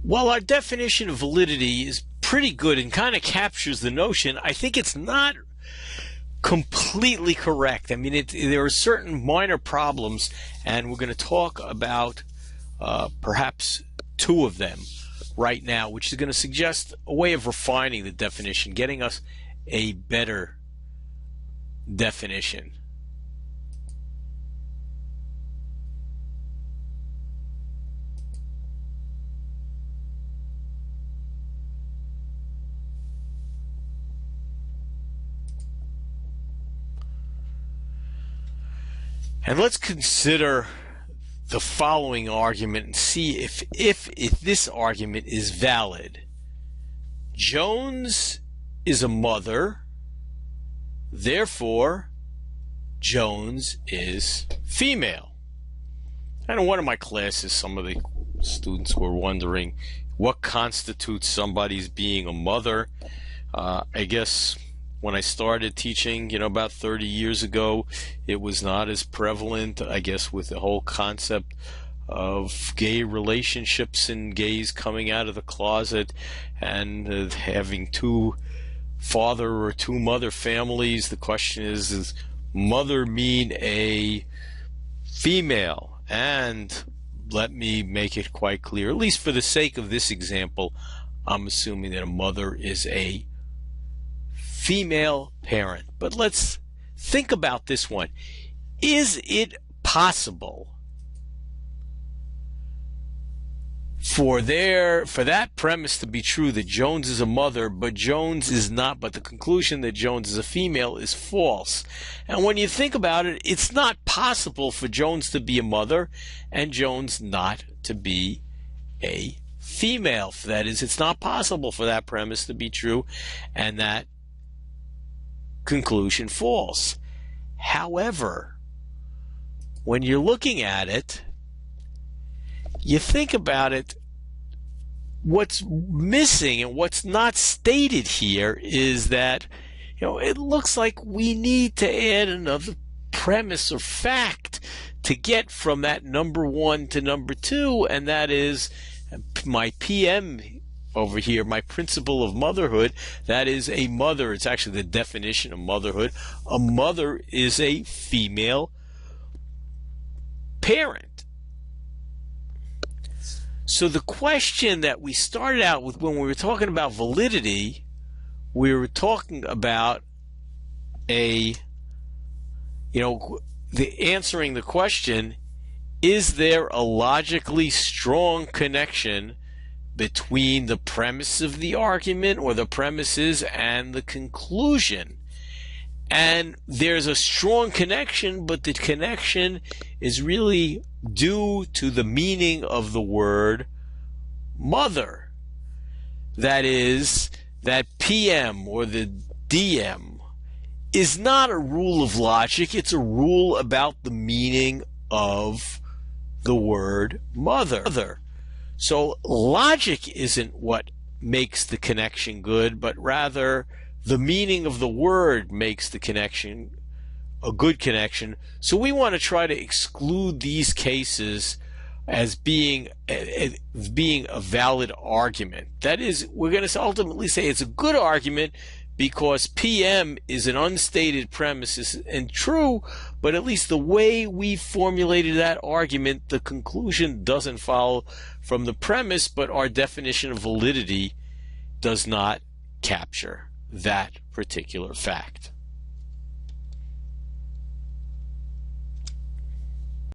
While our definition of validity is pretty good and kind of captures the notion, I think it's not completely correct. I mean, there are certain minor problems, and we're going to talk about perhaps two of them right now, which is going to suggest a way of refining the definition, getting us a better definition. And let's consider the following argument and see if this argument is valid. Jones is a mother, therefore Jones is female. And in one of my classes, some of the students were wondering what constitutes somebody's being a mother. I guess when I started teaching, about 30 years ago, it was not as prevalent, I guess, with the whole concept of gay relationships and gays coming out of the closet and having two father or two mother families. The question is, does mother mean a female? And let me make it quite clear, at least for the sake of this example, I'm assuming that a mother is a female parent. But let's think about this one. Is it possible for that premise to be true, that Jones is a mother, but Jones is not, but the conclusion that Jones is a female is false? And when you think about it, it's not possible for Jones to be a mother and Jones not to be a female. That is, it's not possible for that premise to be true and that conclusion false. However, when you're looking at it, you think about it, what's missing and what's not stated here is that, it looks like we need to add another premise or fact to get from that number one to number two, and that is my PM over here, my principle of motherhood. That is, a mother, it's actually the definition of motherhood. A mother is a female parent. So the question that we started out with when we were talking about validity, we were talking about answering the question, is there a logically strong connection between the premise of the argument or the premises and the conclusion? And there's a strong connection, but the connection is really due to the meaning of the word mother. That is, that PM or the DM is not a rule of logic, it's a rule about the meaning of the word mother. So logic isn't what makes the connection good, but rather the meaning of the word makes the connection a good connection. So we want to try to exclude these cases as being a valid argument. That is, we're going to ultimately say it's a good argument because PM is an unstated premise and true, but at least the way we formulated that argument, the conclusion doesn't follow from the premise, but our definition of validity does not capture that particular fact.